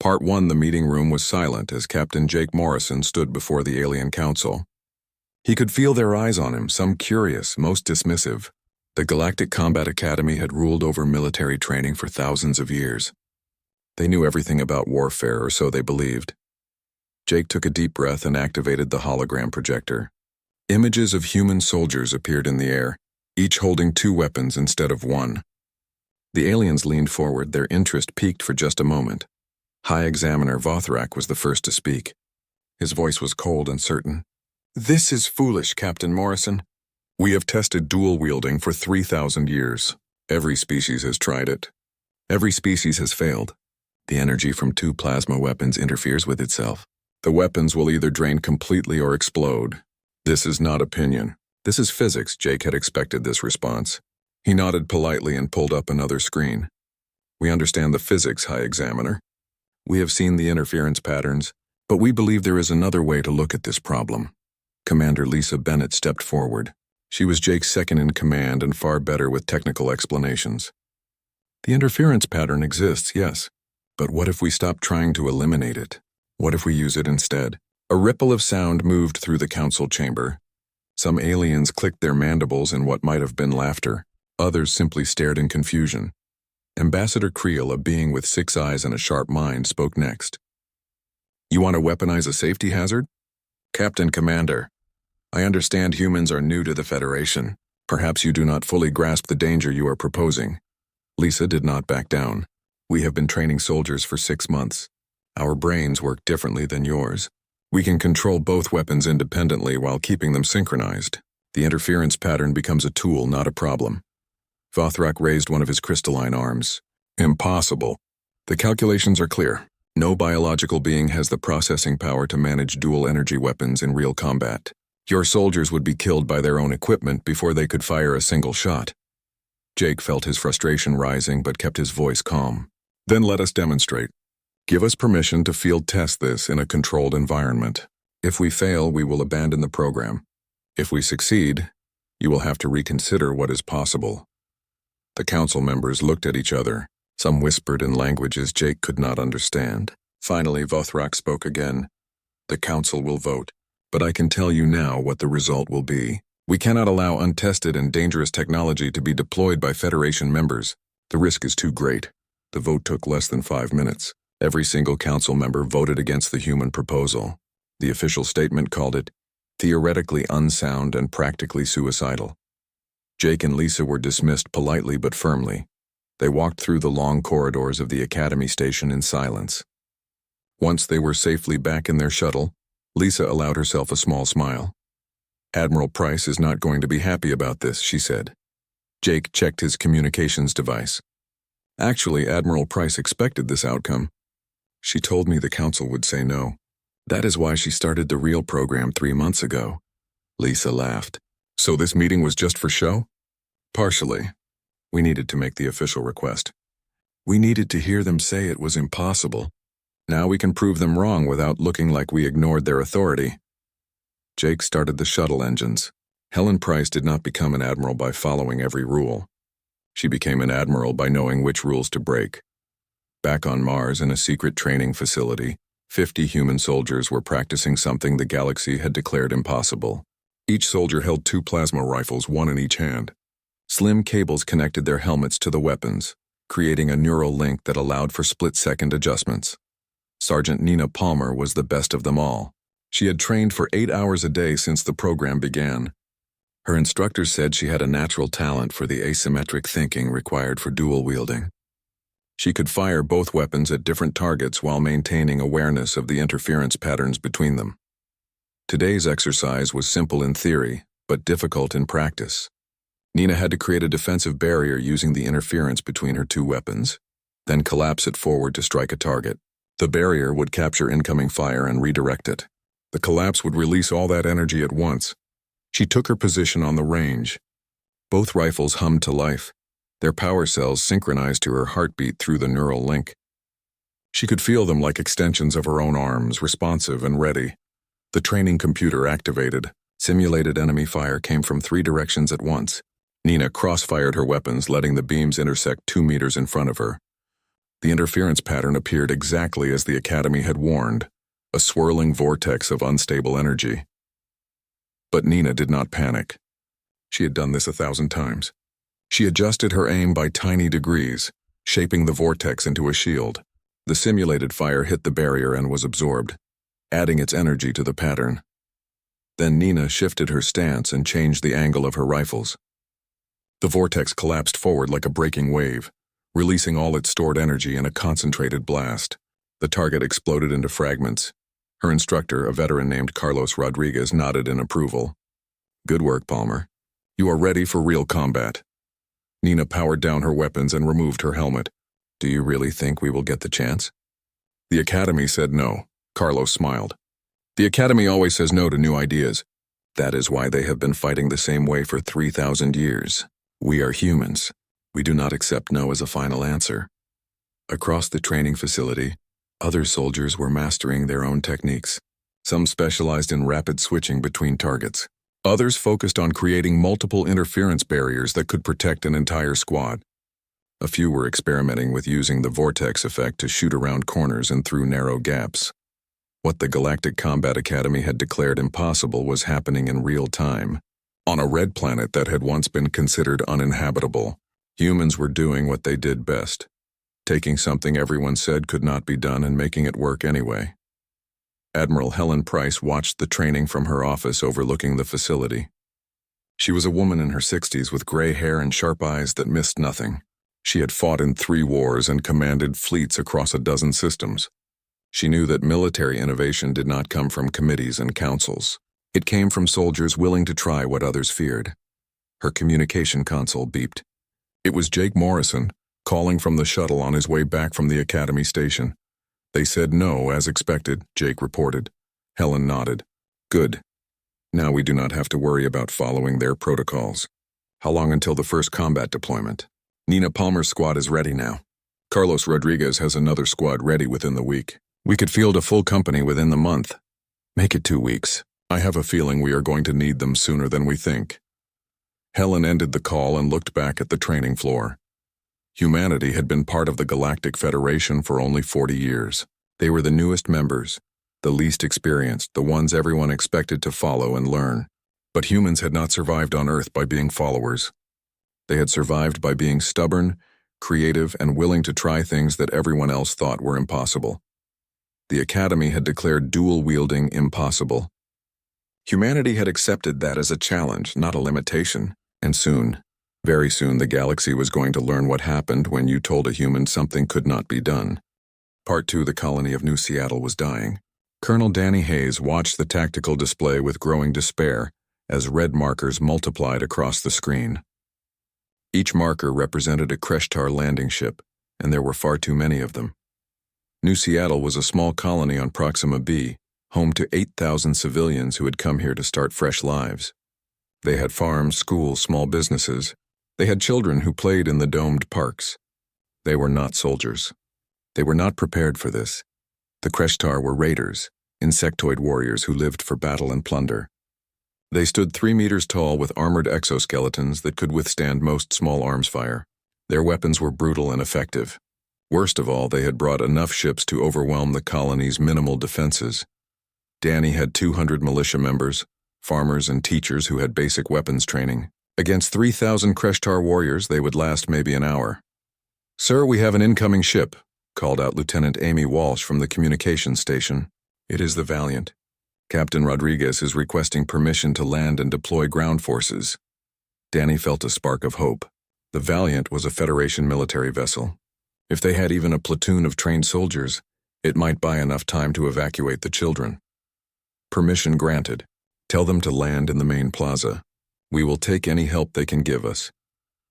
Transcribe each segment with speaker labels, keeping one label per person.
Speaker 1: Part 1. The meeting room was silent as Captain Jake Morrison stood before the alien council. He could feel their eyes on him, some curious, most dismissive. The Galactic Combat Academy had ruled over military training for thousands of years. They knew everything about warfare, or so they believed. Jake took a deep breath and activated the hologram projector. Images of human soldiers appeared in the air, each holding 2 weapons instead of 1. The aliens leaned forward, their interest piqued for just a moment. High Examiner Vothrak was the first to speak. His voice was cold and certain. "This is foolish, Captain Morrison. We have tested dual-wielding for 3,000 years. Every species has tried it. Every species has failed. The energy from 2 plasma weapons interferes with itself. The weapons will either drain completely or explode. This is not opinion. This is physics." Jake had expected this response. He nodded politely and pulled up another screen. "We understand the physics, High Examiner. We have seen the interference patterns, but we believe there is another way to look at this problem." Commander Lisa Bennett stepped forward. She was Jake's second in command and far better with technical explanations. "The interference pattern exists, yes, but what if we stop trying to eliminate it? What if we use it instead?" A ripple of sound moved through the council chamber. Some aliens clicked their mandibles in what might have been laughter. Others simply stared in confusion. Ambassador Creel, a being with 6 eyes and a sharp mind, spoke next. "You want to weaponize a safety hazard? Captain Commander, I understand humans are new to the Federation. Perhaps you do not fully grasp the danger you are proposing." Lisa did not back down. "We have been training soldiers for 6 months. Our brains work differently than yours. We can control both weapons independently while keeping them synchronized. The interference pattern becomes a tool, not a problem." Vothrak raised one of his crystalline arms. "Impossible. The calculations are clear. No biological being has the processing power to manage dual-energy weapons in real combat. Your soldiers would be killed by their own equipment before they could fire a single shot." Jake felt his frustration rising but kept his voice calm. "Then let us demonstrate. Give us permission to field test this in a controlled environment. If we fail, we will abandon the program. If we succeed, you will have to reconsider what is possible." The council members looked at each other. Some whispered in languages Jake could not understand. Finally, Vothrak spoke again. "The council will vote, but I can tell you now what the result will be. We cannot allow untested and dangerous technology to be deployed by Federation members. The risk is too great." The vote took less than 5 minutes. Every single council member voted against the human proposal. The official statement called it theoretically unsound and practically suicidal. Jake and Lisa were dismissed politely but firmly. They walked through the long corridors of the Academy station in silence. Once they were safely back in their shuttle, Lisa allowed herself a small smile. "Admiral Price is not going to be happy about this," she said. Jake checked his communications device. Actually, Admiral Price expected this outcome. "She told me the council would say no. That is why she started the real program 3 months ago." Lisa laughed. "So this meeting was just for show?" "Partially. We needed to make the official request. We needed to hear them say it was impossible. Now we can prove them wrong without looking like we ignored their authority." Jake started the shuttle engines. Helen Price did not become an admiral by following every rule. She became an admiral by knowing which rules to break. Back on Mars in a secret training facility, 50 human soldiers were practicing something the galaxy had declared impossible. Each soldier held 2 plasma rifles, 1 in each hand. Slim cables connected their helmets to the weapons, creating a neural link that allowed for split-second adjustments. Sergeant Nina Palmer was the best of them all. She had trained for 8 hours a day since the program began. Her instructors said she had a natural talent for the asymmetric thinking required for dual-wielding. She could fire both weapons at different targets while maintaining awareness of the interference patterns between them. Today's exercise was simple in theory, but difficult in practice. Nina had to create a defensive barrier using the interference between her 2 weapons, then collapse it forward to strike a target. The barrier would capture incoming fire and redirect it. The collapse would release all that energy at once. She took her position on the range. Both rifles hummed to life, their power cells synchronized to her heartbeat through the neural link. She could feel them like extensions of her own arms, responsive and ready. The training computer activated. Simulated enemy fire came from 3 directions at once. Nina cross-fired her weapons, letting the beams intersect 2 meters in front of her. The interference pattern appeared exactly as the Academy had warned, a swirling vortex of unstable energy. But Nina did not panic. She had done this 1,000 times. She adjusted her aim by tiny degrees, shaping the vortex into a shield. The simulated fire hit the barrier and was absorbed, adding its energy to the pattern. Then Nina shifted her stance and changed the angle of her rifles. The vortex collapsed forward like a breaking wave, releasing all its stored energy in a concentrated blast. The target exploded into fragments. Her instructor, a veteran named Carlos Rodriguez, nodded in approval. "Good work, Palmer. You are ready for real combat." Nina powered down her weapons and removed her helmet. "Do you really think we will get the chance?" The Academy said no. Carlos smiled. "The Academy always says no to new ideas. That is why they have been fighting the same way for 3,000 years. We are humans. We do not accept no as a final answer." Across the training facility, other soldiers were mastering their own techniques. Some specialized in rapid switching between targets. Others focused on creating multiple interference barriers that could protect an entire squad. A few were experimenting with using the vortex effect to shoot around corners and through narrow gaps. What the Galactic Combat Academy had declared impossible was happening in real time. On a red planet that had once been considered uninhabitable, humans were doing what they did best, taking something everyone said could not be done and making it work anyway. Admiral Helen Price watched the training from her office overlooking the facility. She was a woman in her 60s with gray hair and sharp eyes that missed nothing. She had fought in 3 wars and commanded fleets across a dozen systems. She knew that military innovation did not come from committees and councils. It came from soldiers willing to try what others feared. Her communication console beeped. It was Jake Morrison, calling from the shuttle on his way back from the Academy station. "They said no, as expected," Jake reported. Helen nodded. "Good. Now we do not have to worry about following their protocols." "How long until the first combat deployment?" "Nina Palmer's squad is ready now. Carlos Rodriguez has another squad ready within the week. We could field a full company within the month. Make it 2 weeks. I have a feeling we are going to need them sooner than we think." Helen ended the call and looked back at the training floor. Humanity had been part of the Galactic Federation for only 40 years. They were the newest members, the least experienced, the ones everyone expected to follow and learn. But humans had not survived on Earth by being followers. They had survived by being stubborn, creative, and willing to try things that everyone else thought were impossible. The Academy had declared dual-wielding impossible. Humanity had accepted that as a challenge, not a limitation, and soon, very soon, the galaxy was going to learn what happened when you told a human something could not be done. Part 2, the colony of New Seattle was dying. Colonel Danny Hayes watched the tactical display with growing despair as red markers multiplied across the screen. Each marker represented a Kreshtar landing ship, and there were far too many of them. New Seattle was a small colony on Proxima B, home to 8,000 civilians who had come here to start fresh lives. They had farms, schools, small businesses. They had children who played in the domed parks. They were not soldiers. They were not prepared for this. The Kreshtar were raiders, insectoid warriors who lived for battle and plunder. They stood 3 meters tall with armored exoskeletons that could withstand most small arms fire. Their weapons were brutal and effective. Worst of all, they had brought enough ships to overwhelm the colony's minimal defenses. Danny had 200 militia members, farmers and teachers who had basic weapons training. Against 3,000 Kreshtar warriors, they would last maybe an hour. "Sir, we have an incoming ship," called out Lieutenant Amy Walsh from the communications station. "It is the Valiant. Captain Rodriguez is requesting permission to land and deploy ground forces." Danny felt a spark of hope. The Valiant was a Federation military vessel. If they had even a platoon of trained soldiers, it might buy enough time to evacuate the children. "Permission granted. Tell them to land in the main plaza. We will take any help they can give us."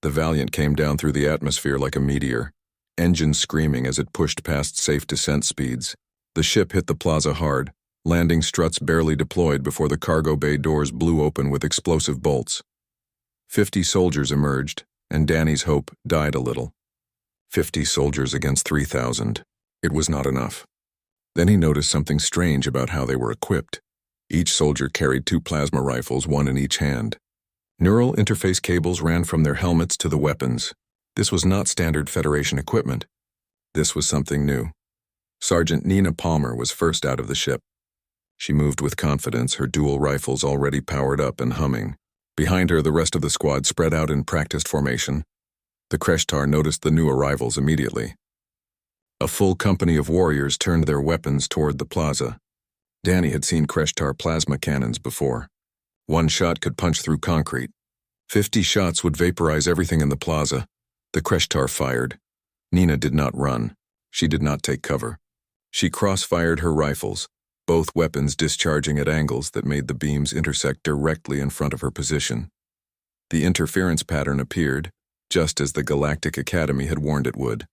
Speaker 1: The Valiant came down through the atmosphere like a meteor, engines screaming as it pushed past safe descent speeds. The ship hit the plaza hard, landing struts barely deployed before the cargo bay doors blew open with explosive bolts. 50 soldiers emerged, and Danny's hope died a little. 50 soldiers against 3,000. It was not enough. Then he noticed something strange about how they were equipped. Each soldier carried 2 plasma rifles, one in each hand. Neural interface cables ran from their helmets to the weapons. This was not standard Federation equipment. This was something new. Sergeant Nina Palmer was first out of the ship. She moved with confidence, her dual rifles already powered up and humming. Behind her, the rest of the squad spread out in practiced formation. The Kreshtar noticed the new arrivals immediately. A full company of warriors turned their weapons toward the plaza. Danny had seen Kreshtar plasma cannons before. One shot could punch through concrete. 50 shots would vaporize everything in the plaza. The Kreshtar fired. Nina did not run. She did not take cover. She cross-fired her rifles, both weapons discharging at angles that made the beams intersect directly in front of her position. The interference pattern appeared, just as the Galactic Academy had warned it would.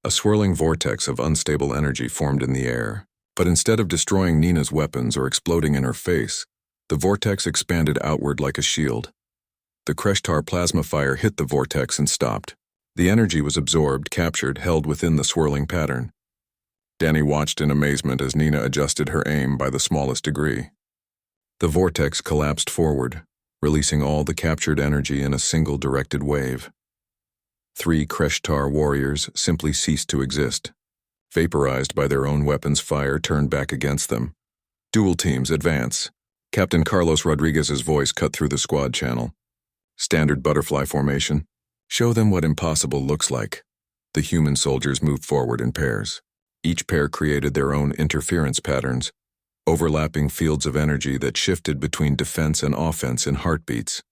Speaker 1: A swirling vortex of unstable energy formed in the air, but instead of destroying Nina's weapons or exploding in her face, the vortex expanded outward like a shield. The Kreshtar plasma fire hit the vortex and stopped. The energy was absorbed, captured, held within the swirling pattern. Danny watched in amazement as Nina adjusted her aim by the smallest degree. The vortex collapsed forward, releasing all the captured energy in a single directed wave. 3 Kreshtar warriors simply ceased to exist. Vaporized by their own weapons' fire turned back against them. Dual teams, advance. Captain Carlos Rodriguez's voice cut through the squad channel. Standard butterfly formation. Show them what impossible looks like. The human soldiers moved forward in pairs. Each pair created their own interference patterns, overlapping fields of energy that shifted between defense and offense in heartbeats.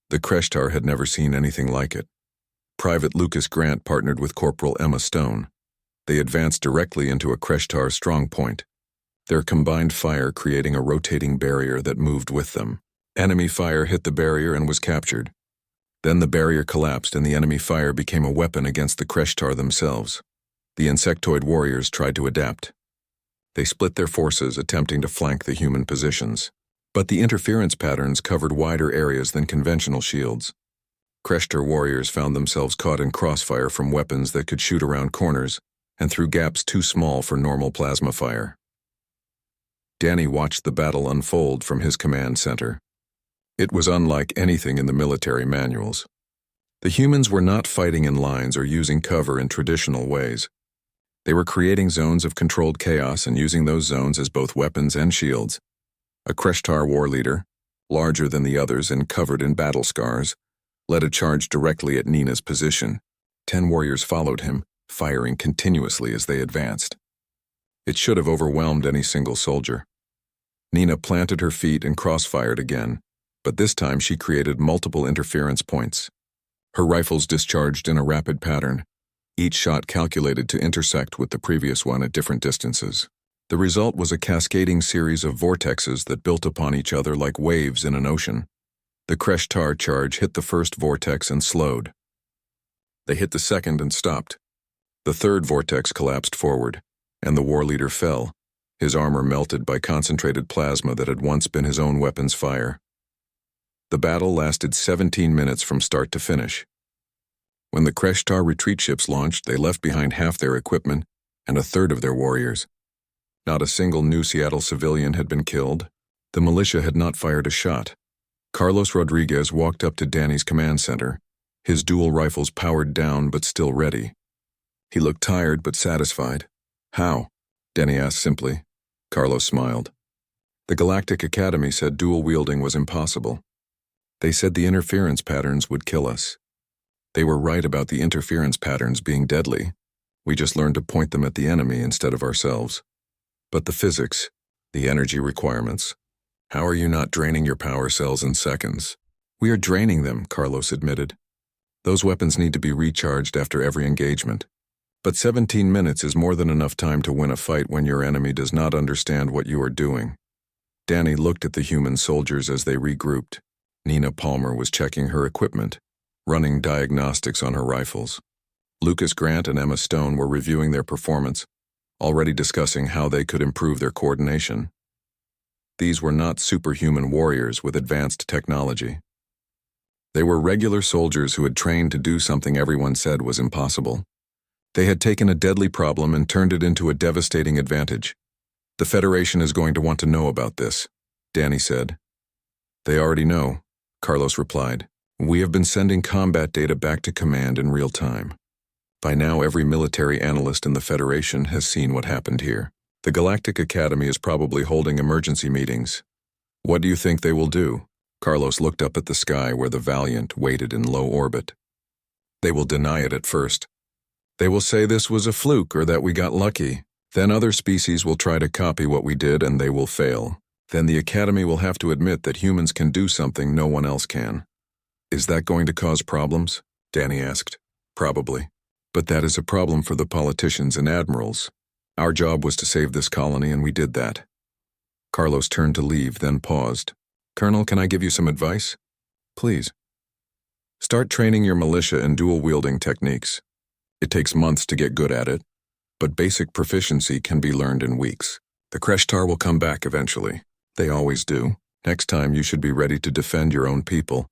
Speaker 1: The Kreshtar had never seen anything like it. Private Lucas Grant partnered with Corporal Emma Stone. They advanced directly into a Kreshtar strongpoint, their combined fire creating a rotating barrier that moved with them. Enemy fire hit the barrier and was captured. Then the barrier collapsed and the enemy fire became a weapon against the Kreshtar themselves. The insectoid warriors tried to adapt. They split their forces, attempting to flank the human positions. But the interference patterns covered wider areas than conventional shields. Kreshtar warriors found themselves caught in crossfire from weapons that could shoot around corners and through gaps too small for normal plasma fire. Danny watched the battle unfold from his command center. It was unlike anything in the military manuals. The humans were not fighting in lines or using cover in traditional ways. They were creating zones of controlled chaos and using those zones as both weapons and shields. A Kreshtar war leader, larger than the others and covered in battle scars, led a charge directly at Nina's position. 10 warriors followed him, firing continuously as they advanced. It should have overwhelmed any single soldier. Nina planted her feet and crossfired again, but this time she created multiple interference points. Her rifles discharged in a rapid pattern, each shot calculated to intersect with the previous one at different distances. The result was a cascading series of vortexes that built upon each other like waves in an ocean. The Kreshtar charge hit the first vortex and slowed. They hit the second and stopped. The third vortex collapsed forward, and the war leader fell, his armor melted by concentrated plasma that had once been his own weapon's fire. The battle lasted 17 minutes from start to finish. When the Kreshtar retreat ships launched, they left behind half their equipment and a third of their warriors. Not a single New Seattle civilian had been killed. The militia had not fired a shot. Carlos Rodriguez walked up to Danny's command center, his dual rifles powered down but still ready. He looked tired but satisfied. "How?" Danny asked simply. Carlos smiled. "The Galactic Academy said dual-wielding was impossible. They said the interference patterns would kill us. They were right about the interference patterns being deadly. We just learned to point them at the enemy instead of ourselves. But the physics, the energy requirements. How are you not draining your power cells in seconds?" "We are draining them," Carlos admitted. "Those weapons need to be recharged after every engagement. But 17 minutes is more than enough time to win a fight when your enemy does not understand what you are doing." Danny looked at the human soldiers as they regrouped. Nina Palmer was checking her equipment, running diagnostics on her rifles. Lucas Grant and Emma Stone were reviewing their performance, already discussing how they could improve their coordination. These were not superhuman warriors with advanced technology. They were regular soldiers who had trained to do something everyone said was impossible. They had taken a deadly problem and turned it into a devastating advantage. "The Federation is going to want to know about this," Danny said. "They already know," Carlos replied. "We have been sending combat data back to command in real time. By now, every military analyst in the Federation has seen what happened here. The Galactic Academy is probably holding emergency meetings. What do you think they will do? Carlos looked up at the sky where the Valiant waited in low orbit. They will deny it at first. They will say this was a fluke or that we got lucky. Then other species will try to copy what we did and they will fail. Then the Academy will have to admit that humans can do something no one else can. Is that going to cause problems? Danny asked. Probably. But that is a problem for the politicians and admirals. Our job was to save this colony and we did that. Carlos turned to leave, then paused. Colonel, can I give you some advice? Please. Start training your militia in dual-wielding techniques. It takes months to get good at it, but basic proficiency can be learned in weeks. The Kreshtar will come back eventually. They always do. Next time you should be ready to defend your own people.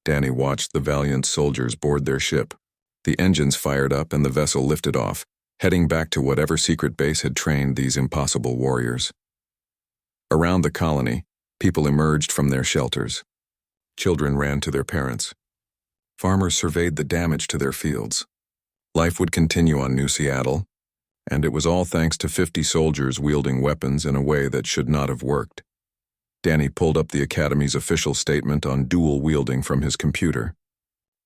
Speaker 1: Danny watched the Valiant soldiers board their ship. The engines fired up and the vessel lifted off, heading back to whatever secret base had trained these impossible warriors. Around the colony, people emerged from their shelters. Children ran to their parents. Farmers surveyed the damage to their fields. Life would continue on New Seattle, and it was all thanks to 50 soldiers wielding weapons in a way that should not have worked. Danny pulled up the Academy's official statement on dual-wielding from his computer.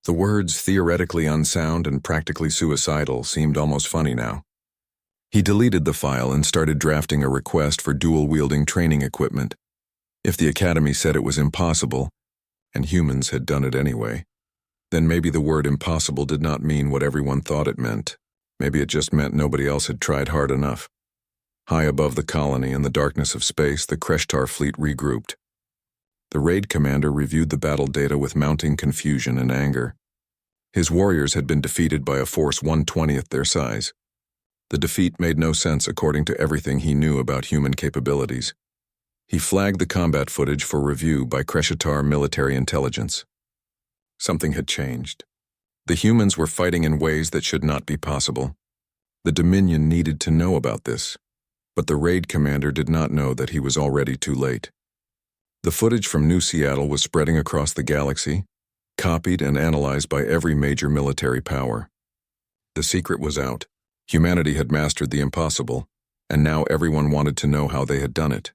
Speaker 1: The words theoretically unsound and practically suicidal seemed almost funny now. He deleted the file and started drafting a request for dual-wielding training equipment. If the Academy said it was impossible, and humans had done it anyway, then maybe the word impossible did not mean what everyone thought it meant. Maybe it just meant nobody else had tried hard enough. High above the colony in the darkness of space, the Kreshtar fleet regrouped. The raid commander reviewed the battle data with mounting confusion and anger. His warriors had been defeated by a force 1/20th their size. The defeat made no sense according to everything he knew about human capabilities. He flagged the combat footage for review by Kreshtar military intelligence. Something had changed. The humans were fighting in ways that should not be possible. The Dominion needed to know about this, but the raid commander did not know that he was already too late. The footage from New Seattle was spreading across the galaxy, copied and analyzed by every major military power. The secret was out. Humanity had mastered the impossible, and now everyone wanted to know how they had done it.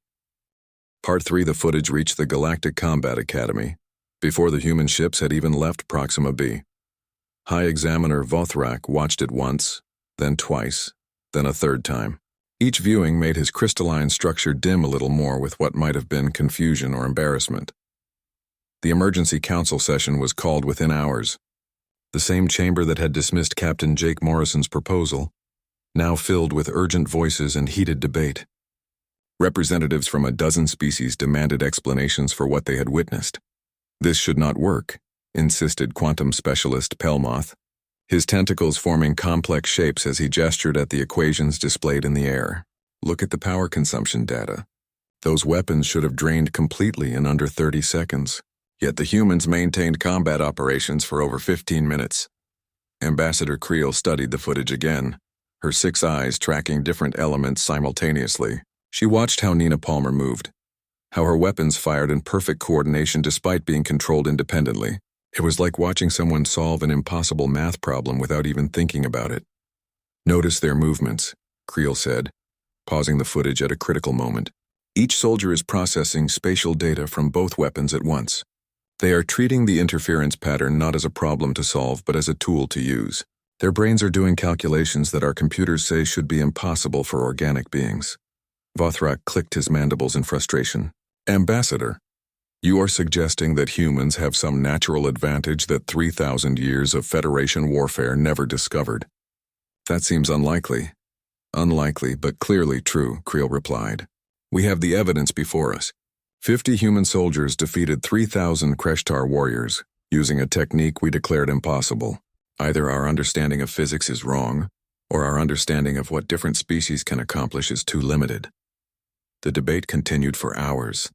Speaker 1: Part 3. The footage reached the Galactic Combat Academy, before the human ships had even left Proxima B. High Examiner Vothrak watched it once, then twice, then a third time. Each viewing made his crystalline structure dim a little more with what might have been confusion or embarrassment. The emergency council session was called within hours. The same chamber that had dismissed Captain Jake Morrison's proposal, now filled with urgent voices and heated debate. Representatives from a dozen species demanded explanations for what they had witnessed. This should not work, insisted quantum specialist Pelmoth, his tentacles forming complex shapes as he gestured at the equations displayed in the air. Look at the power consumption data. Those weapons should have drained completely in under 30 seconds. Yet the humans maintained combat operations for over 15 minutes. Ambassador Creel studied the footage again, her 6 eyes tracking different elements simultaneously. She watched how Nina Palmer moved, how her weapons fired in perfect coordination despite being controlled independently. It was like watching someone solve an impossible math problem without even thinking about it. Notice their movements, Creel said, pausing the footage at a critical moment. Each soldier is processing spatial data from both weapons at once. They are treating the interference pattern not as a problem to solve but as a tool to use. Their brains are doing calculations that our computers say should be impossible for organic beings. Vothrak clicked his mandibles in frustration. Ambassador, you are suggesting that humans have some natural advantage that 3,000 years of Federation warfare never discovered. That seems unlikely. Unlikely, but clearly true, Creel replied. We have the evidence before us. 50 human soldiers defeated 3,000 Kreshtar warriors, using a technique we declared impossible. Either our understanding of physics is wrong, or our understanding of what different species can accomplish is too limited. The debate continued for hours.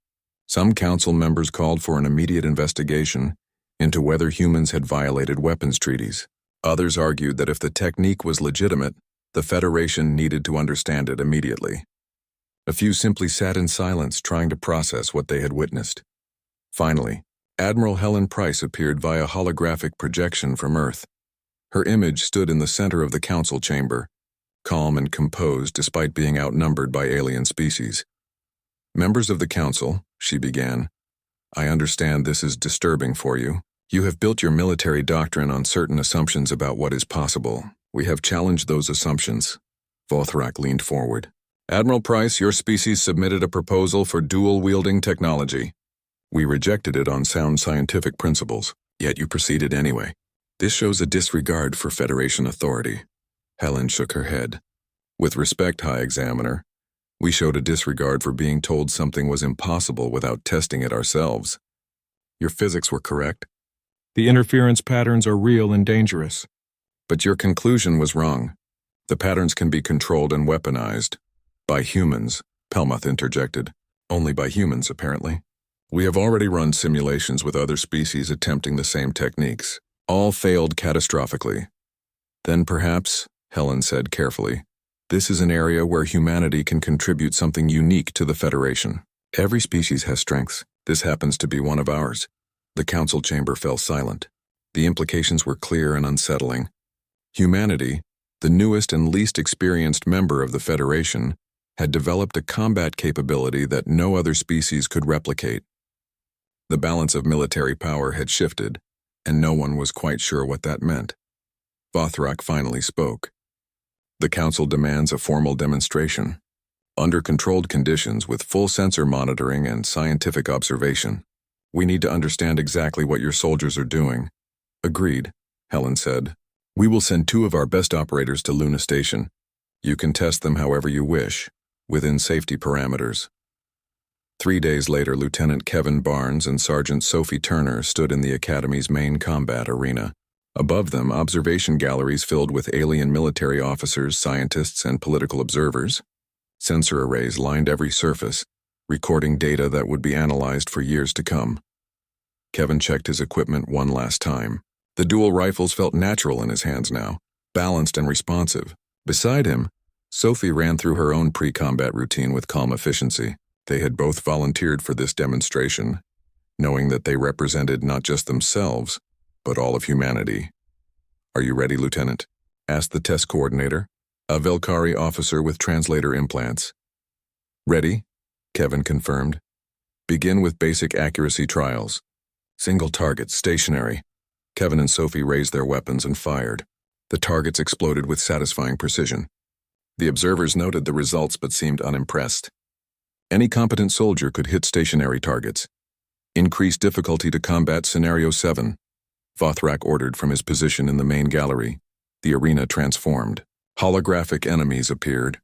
Speaker 1: Some council members called for an immediate investigation into whether humans had violated weapons treaties. Others argued that if the technique was legitimate, the Federation needed to understand it immediately. A few simply sat in silence trying to process what they had witnessed. Finally, Admiral Helen Price appeared via holographic projection from Earth. Her image stood in the center of the council chamber, calm and composed despite being outnumbered by alien species. "Members of the council," she began, "I understand this is disturbing for you. You have built your military doctrine on certain assumptions about what is possible. We have challenged those assumptions." Vothrak leaned forward. "Admiral Price, your species submitted a proposal for dual-wielding technology. We rejected it on sound scientific principles, yet you proceeded anyway. This shows a disregard for Federation authority." Helen shook her head. "With respect, High Examiner, we showed a disregard for being told something was impossible without testing it ourselves. Your physics were correct. The interference patterns are real and dangerous. But your conclusion was wrong. The patterns can be controlled and weaponized. By humans," Pelmuth interjected. "Only by humans, apparently. We have already run simulations with other species attempting the same techniques. All failed catastrophically." "Then perhaps," Helen said carefully, "this is an area where humanity can contribute something unique to the Federation. Every species has strengths. This happens to be one of ours." The council chamber fell silent. The implications were clear and unsettling. Humanity, the newest and least experienced member of the Federation, had developed a combat capability that no other species could replicate. The balance of military power had shifted, and no one was quite sure what that meant. Vothrak finally spoke. "The Council demands a formal demonstration, under controlled conditions with full sensor monitoring and scientific observation. We need to understand exactly what your soldiers are doing." "Agreed," Helen said. "We will send 2 of our best operators to Luna Station. You can test them however you wish, within safety parameters." 3 days later, Lieutenant Kevin Barnes and Sergeant Sophie Turner stood in the Academy's main combat arena. Above them, observation galleries filled with alien military officers, scientists, and political observers. Sensor arrays lined every surface, recording data that would be analyzed for years to come. Kevin checked his equipment one last time. The dual rifles felt natural in his hands now, balanced and responsive. Beside him, Sophie ran through her own pre-combat routine with calm efficiency. They had both volunteered for this demonstration, knowing that they represented not just themselves, but all of humanity. "Are you ready, Lieutenant?" asked the test coordinator, a Velkari officer with translator implants. "Ready," Kevin confirmed. "Begin with basic accuracy trials. Single target, stationary." Kevin and Sophie raised their weapons and fired. The targets exploded with satisfying precision. The observers noted the results but seemed unimpressed. Any competent soldier could hit stationary targets. "Increase difficulty to combat Scenario 7. Vothrak ordered from his position in the main gallery. The arena transformed. Holographic enemies appeared,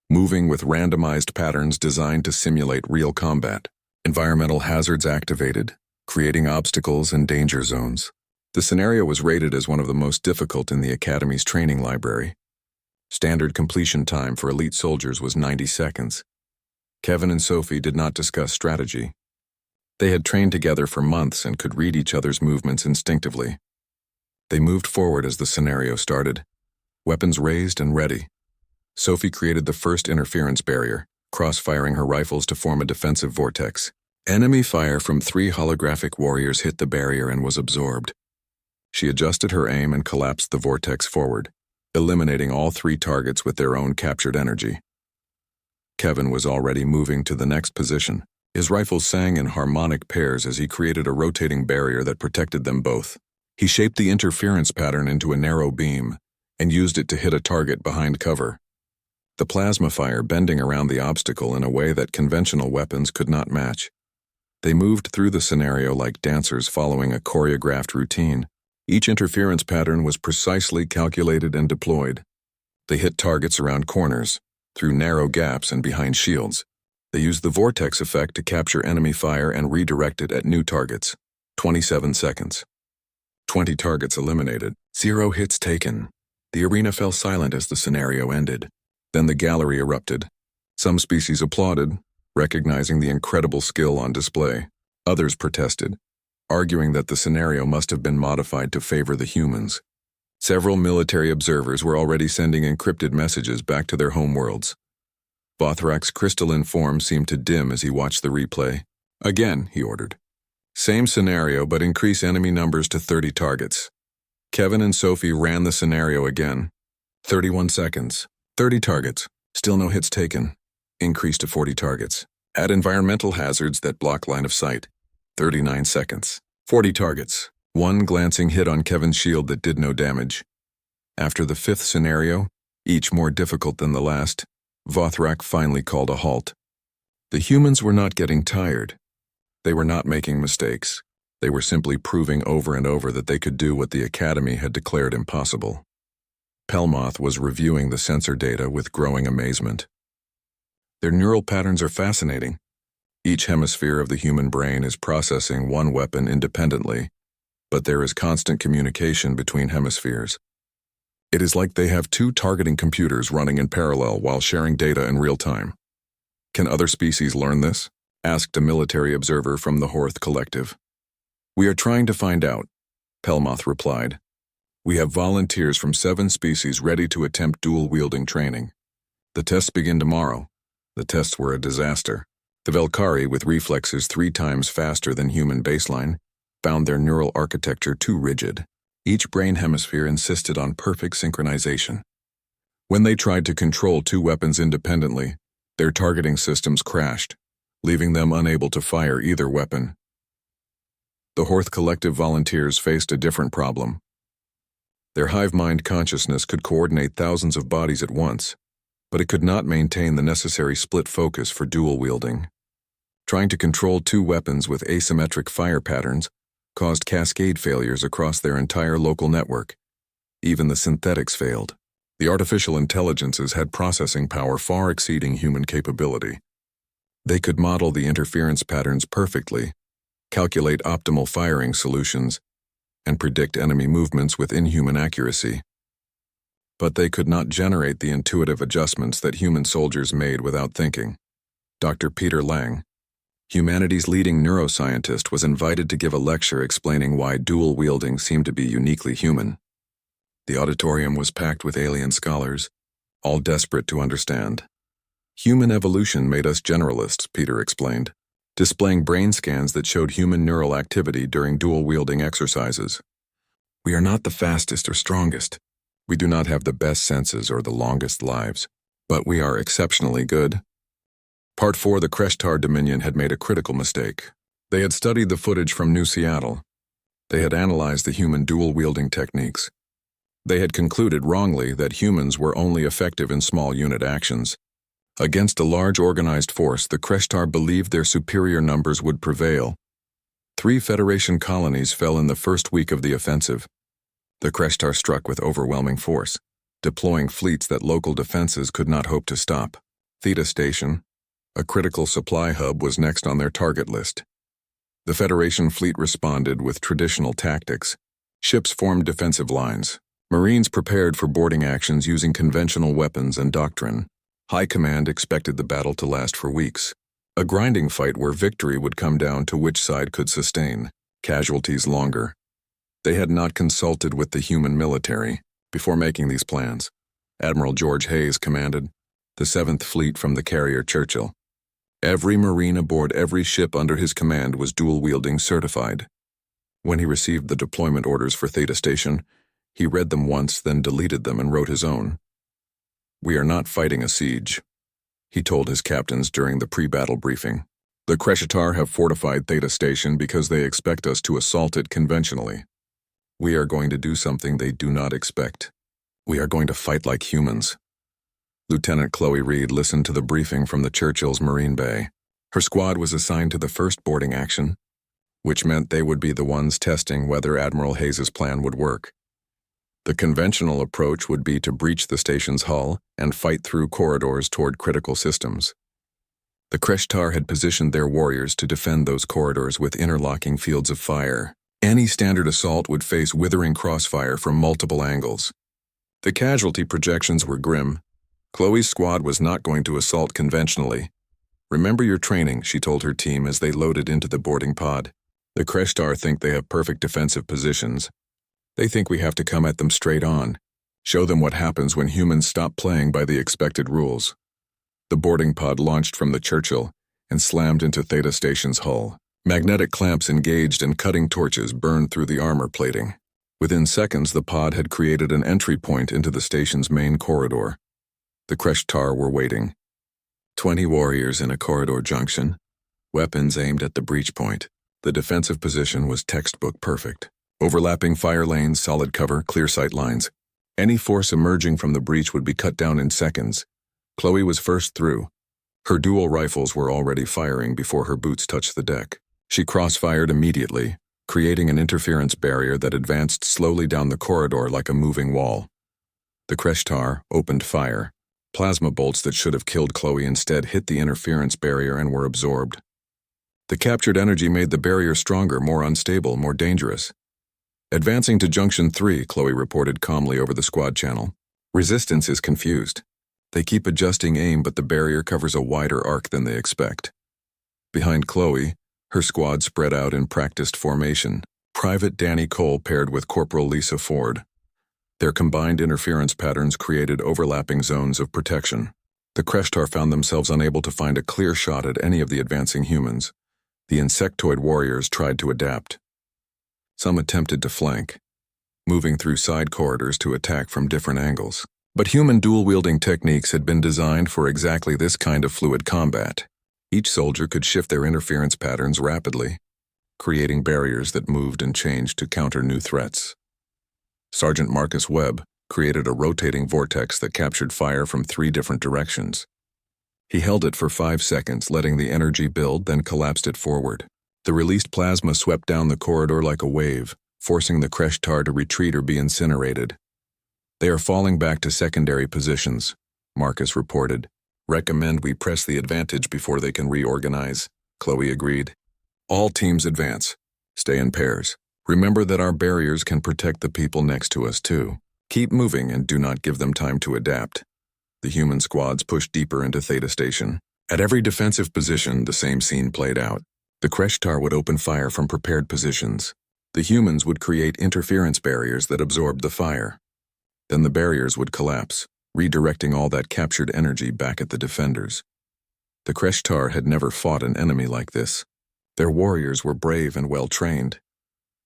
Speaker 1: moving with randomized patterns designed to simulate real combat. Environmental hazards activated, creating obstacles and danger zones. The scenario was rated as one of the most difficult in the Academy's training library. Standard completion time for elite soldiers was 90 seconds. Kevin and Sophie did not discuss strategy. They had trained together for months and could read each other's movements instinctively. They moved forward as the scenario started, weapons raised and ready. Sophie created the first interference barrier, cross-firing her rifles to form a defensive vortex. Enemy fire from 3 holographic warriors hit the barrier and was absorbed. She adjusted her aim and collapsed the vortex forward, eliminating all 3 targets with their own captured energy. Kevin was already moving to the next position. His rifles sang in harmonic pairs as he created a rotating barrier that protected them both. He shaped the interference pattern into a narrow beam and used it to hit a target behind cover. The plasma fire bending around the obstacle in a way that conventional weapons could not match. They moved through the scenario like dancers following a choreographed routine. Each interference pattern was precisely calculated and deployed. They hit targets around corners, through narrow gaps and behind shields. They used the vortex effect to capture enemy fire and redirect it at new targets. 27 seconds. 20 targets eliminated. 0 hits taken. The arena fell silent as the scenario ended. Then the gallery erupted. Some species applauded, recognizing the incredible skill on display. Others protested, arguing that the scenario must have been modified to favor the humans. Several military observers were already sending encrypted messages back to their homeworlds. Vothrak's crystalline form seemed to dim as he watched the replay. "Again," he ordered. "Same scenario, but increase enemy numbers to 30 targets." Kevin and Sophie ran the scenario again. 31 seconds. 30 targets. Still no hits taken. Increase to 40 targets. Add environmental hazards that block line of sight. 39 seconds. 40 targets. One glancing hit on Kevin's shield that did no damage. After the fifth scenario, each more difficult than the last, Vothrak finally called a halt. The humans were not getting tired. They were not making mistakes. They were simply proving over and over that they could do what the Academy had declared impossible. Pelmoth was reviewing the sensor data with growing amazement. Their neural patterns are fascinating. Each hemisphere of the human brain is processing one weapon independently, but there is constant communication between hemispheres. It is like they have two targeting computers running in parallel while sharing data in real time. Can other species learn this? Asked a military observer from the Horth Collective. We are trying to find out, Pelmoth replied. We have volunteers from 7 species ready to attempt dual-wielding training. The tests begin tomorrow. The tests were a disaster. The Velkari, with reflexes 3 times faster than human baseline, found their neural architecture too rigid. Each brain hemisphere insisted on perfect synchronization. When they tried to control 2 weapons independently, their targeting systems crashed, leaving them unable to fire either weapon. The Horth Collective volunteers faced a different problem. Their hive-mind consciousness could coordinate thousands of bodies at once, but it could not maintain the necessary split focus for dual-wielding. Trying to control 2 weapons with asymmetric fire patterns caused cascade failures across their entire local network. Even the synthetics failed. The artificial intelligences had processing power far exceeding human capability. They could model the interference patterns perfectly, calculate optimal firing solutions, and predict enemy movements with inhuman accuracy. But they could not generate the intuitive adjustments that human soldiers made without thinking. Dr. Peter Lang, humanity's leading neuroscientist, was invited to give a lecture explaining why dual-wielding seemed to be uniquely human. The auditorium was packed with alien scholars, all desperate to understand. Human evolution made us generalists, Peter explained, displaying brain scans that showed human neural activity during dual-wielding exercises. We are not the fastest or strongest. We do not have the best senses or the longest lives, but we are exceptionally good. Part 4, the Kreshtar Dominion had made a critical mistake. They had studied the footage from New Seattle. They had analyzed the human dual-wielding techniques. They had concluded wrongly that humans were only effective in small unit actions. Against a large organized force, the Kreshtar believed their superior numbers would prevail. 3 Federation colonies fell in the first week of the offensive. The Kreshtar struck with overwhelming force, deploying fleets that local defenses could not hope to stop. Theta Station, a critical supply hub, was next on their target list. The Federation fleet responded with traditional tactics. Ships formed defensive lines. Marines prepared for boarding actions using conventional weapons and doctrine. High Command expected the battle to last for weeks. A grinding fight where victory would come down to which side could sustain casualties longer. They had not consulted with the human military before making these plans. Admiral George Hayes commanded the 7th Fleet from the carrier Churchill. Every Marine aboard every ship under his command was dual-wielding certified. When he received the deployment orders for Theta Station, he read them once, then deleted them and wrote his own. We are not fighting a siege, he told his captains during the pre-battle briefing. The Kreshtar have fortified Theta Station because they expect us to assault it conventionally. We are going to do something they do not expect. We are going to fight like humans. Lieutenant Chloe Reed listened to the briefing from the Churchill's Marine Bay. Her squad was assigned to the first boarding action, which meant they would be the ones testing whether Admiral Hayes's plan would work. The conventional approach would be to breach the station's hull and fight through corridors toward critical systems. The Kreshtar had positioned their warriors to defend those corridors with interlocking fields of fire. Any standard assault would face withering crossfire from multiple angles. The casualty projections were grim. Chloe's squad was not going to assault conventionally. Remember your training, she told her team as they loaded into the boarding pod. The Kreshtar think they have perfect defensive positions. They think we have to come at them straight on, show them what happens when humans stop playing by the expected rules. The boarding pod launched from the Churchill and slammed into Theta Station's hull. Magnetic clamps engaged and cutting torches burned through the armor plating. Within seconds, the pod had created an entry point into the station's main corridor. The Kreshtar were waiting. 20 warriors in a corridor junction, weapons aimed at the breach point. The defensive position was textbook perfect. Overlapping fire lanes, solid cover, clear sight lines. Any force emerging from the breach would be cut down in seconds. Chloe was first through. Her dual rifles were already firing before her boots touched the deck. She cross-fired immediately, creating an interference barrier that advanced slowly down the corridor like a moving wall. The Kreshtar opened fire. Plasma bolts that should have killed Chloe instead hit the interference barrier and were absorbed. The captured energy made the barrier stronger, more unstable, more dangerous. Advancing to Junction 3, Chloe reported calmly over the squad channel. Resistance is confused. They keep adjusting aim, but the barrier covers a wider arc than they expect. Behind Chloe, her squad spread out in practiced formation. Private Danny Cole paired with Corporal Lisa Ford. Their combined interference patterns created overlapping zones of protection. The Kreshtar found themselves unable to find a clear shot at any of the advancing humans. The insectoid warriors tried to adapt. Some attempted to flank, moving through side corridors to attack from different angles. But human dual-wielding techniques had been designed for exactly this kind of fluid combat. Each soldier could shift their interference patterns rapidly, creating barriers that moved and changed to counter new threats. Sergeant Marcus Webb created a rotating vortex that captured fire from 3 different directions. He held it for 5 seconds, letting the energy build, then collapsed it forward. The released plasma swept down the corridor like a wave, forcing the Kreshtar to retreat or be incinerated. They are falling back to secondary positions, Marcus reported. Recommend we press the advantage before they can reorganize, Chloe agreed. All teams advance. Stay in pairs. Remember that our barriers can protect the people next to us too. Keep moving and do not give them time to adapt. The human squads pushed deeper into Theta Station. At every defensive position, the same scene played out. The Kreshtar would open fire from prepared positions. The humans would create interference barriers that absorbed the fire. Then the barriers would collapse, redirecting all that captured energy back at the defenders. The Kreshtar had never fought an enemy like this. Their warriors were brave and well-trained.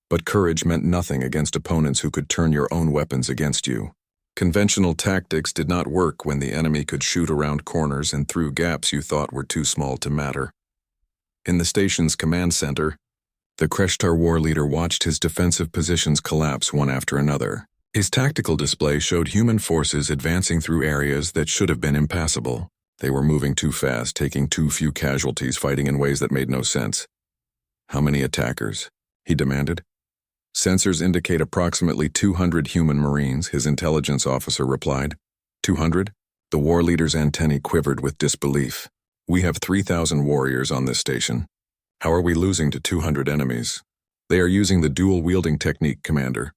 Speaker 1: But courage meant nothing against opponents who could turn your own weapons against you. Conventional tactics did not work when the enemy could shoot around corners and through gaps you thought were too small to matter. In the station's command center, the Kreshtar war leader watched his defensive positions collapse one after another. His tactical display showed human forces advancing through areas that should have been impassable. They were moving too fast, taking too few casualties, fighting in ways that made no sense. How many attackers? He demanded. Sensors indicate approximately 200 human Marines, his intelligence officer replied. 200? The war leader's antennae quivered with disbelief. We have 3,000 warriors on this station. How are we losing to 200 enemies? They are using the dual-wielding technique, Commander.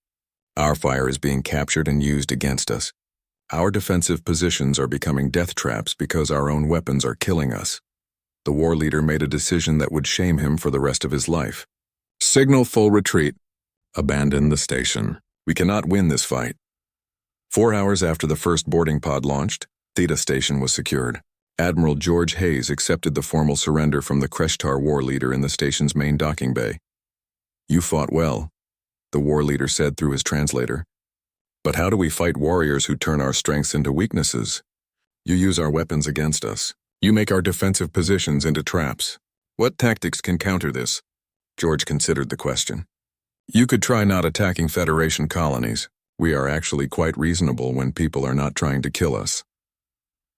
Speaker 1: Our fire is being captured and used against us. Our defensive positions are becoming death traps because our own weapons are killing us. The war leader made a decision that would shame him for the rest of his life. Signal full retreat. Abandon the station. We cannot win this fight. 4 hours after the first boarding pod launched, Theta Station was secured. Admiral George Hayes accepted the formal surrender from the Kreshtar war leader in the station's main docking bay. You fought well, the war leader said through his translator. But how do we fight warriors who turn our strengths into weaknesses? You use our weapons against us. You make our defensive positions into traps. What tactics can counter this? George considered the question. You could try not attacking Federation colonies. We are actually quite reasonable when people are not trying to kill us.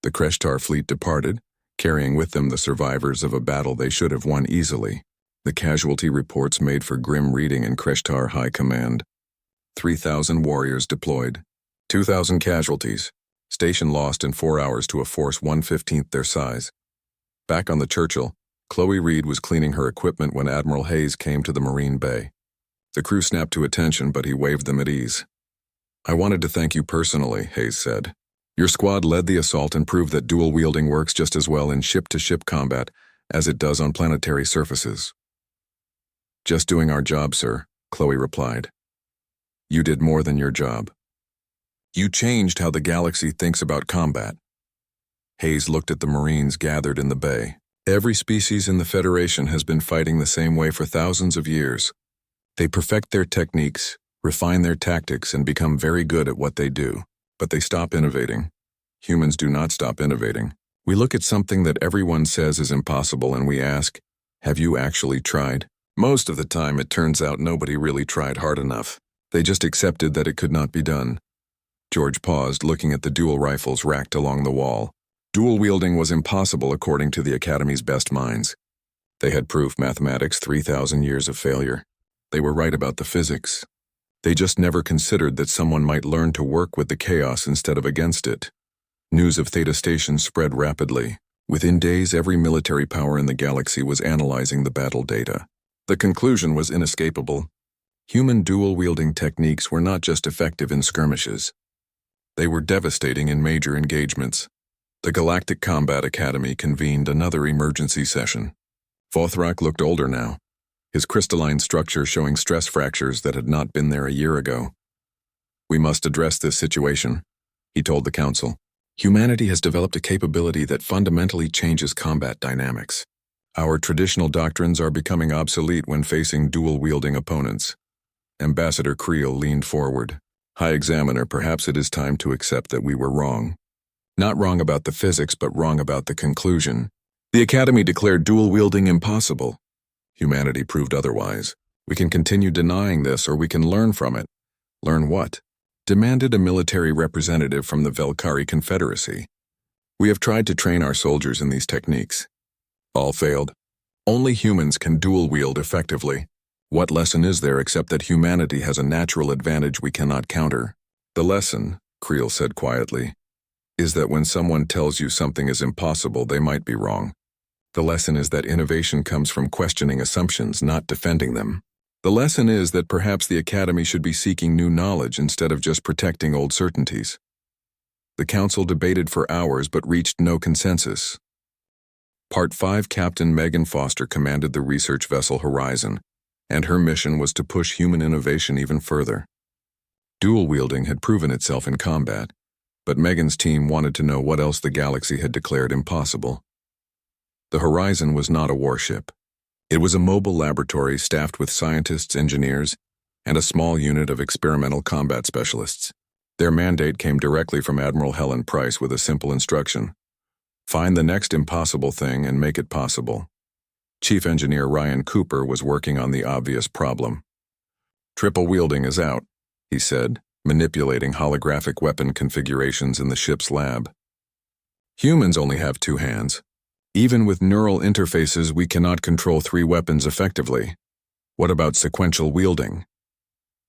Speaker 1: The Kreshtar fleet departed, carrying with them the survivors of a battle they should have won easily. The casualty reports made for grim reading in Kreshtar High Command. 3,000 warriors deployed. 2,000 casualties. Station lost in 4 hours to a force 1/15 their size. Back on the Churchill, Chloe Reed was cleaning her equipment when Admiral Hayes came to the Marine Bay. The crew snapped to attention, but he waved them at ease. I wanted to thank you personally, Hayes said. Your squad led the assault and proved that dual-wielding works just as well in ship-to-ship combat as it does on planetary surfaces. Just doing our job, sir, Chloe replied. You did more than your job. You changed how the galaxy thinks about combat. Hayes looked at the Marines gathered in the bay. Every species in the Federation has been fighting the same way for thousands of years. They perfect their techniques, refine their tactics, and become very good at what they do. But they stop innovating. Humans do not stop innovating. We look at something that everyone says is impossible and we ask, have you actually tried? Most of the time it turns out nobody really tried hard enough. They just accepted that it could not be done. George paused, looking at the dual rifles racked along the wall. Dual-wielding was impossible according to the Academy's best minds. They had proof mathematics, 3,000 years of failure. They were right about the physics. They just never considered that someone might learn to work with the chaos instead of against it. News of Theta Station spread rapidly. Within days, every military power in the galaxy was analyzing the battle data. The conclusion was inescapable. Human dual-wielding techniques were not just effective in skirmishes. They were devastating in major engagements. The Galactic Combat Academy convened another emergency session. Vothrak looked older now, his crystalline structure showing stress fractures that had not been there a year ago. We must address this situation, he told the Council. Humanity has developed a capability that fundamentally changes combat dynamics. Our traditional doctrines are becoming obsolete when facing dual-wielding opponents. Ambassador Creel leaned forward. High Examiner, perhaps it is time to accept that we were wrong. Not wrong about the physics, but wrong about the conclusion. The Academy declared dual-wielding impossible. Humanity proved otherwise. We can continue denying this, or we can learn from it. Learn what? Demanded a military representative from the Velkari Confederacy. We have tried to train our soldiers in these techniques. All failed. Only humans can dual-wield effectively. What lesson is there except that humanity has a natural advantage we cannot counter? The lesson, Creel said quietly, is that when someone tells you something is impossible, they might be wrong. The lesson is that innovation comes from questioning assumptions, not defending them. The lesson is that perhaps the Academy should be seeking new knowledge instead of just protecting old certainties. The Council debated for hours but reached no consensus. Part 5 Captain Megan Foster commanded the research vessel Horizon, and her mission was to push human innovation even further. Dual-wielding had proven itself in combat, but Megan's team wanted to know what else the galaxy had declared impossible. The Horizon was not a warship. It was a mobile laboratory staffed with scientists, engineers, and a small unit of experimental combat specialists. Their mandate came directly from Admiral Helen Price with a simple instruction: find the next impossible thing and make it possible. Chief Engineer Ryan Cooper was working on the obvious problem. Triple wielding is out, he said, manipulating holographic weapon configurations in the ship's lab. Humans only have 2 hands. Even with neural interfaces, we cannot control 3 weapons effectively. What about sequential wielding?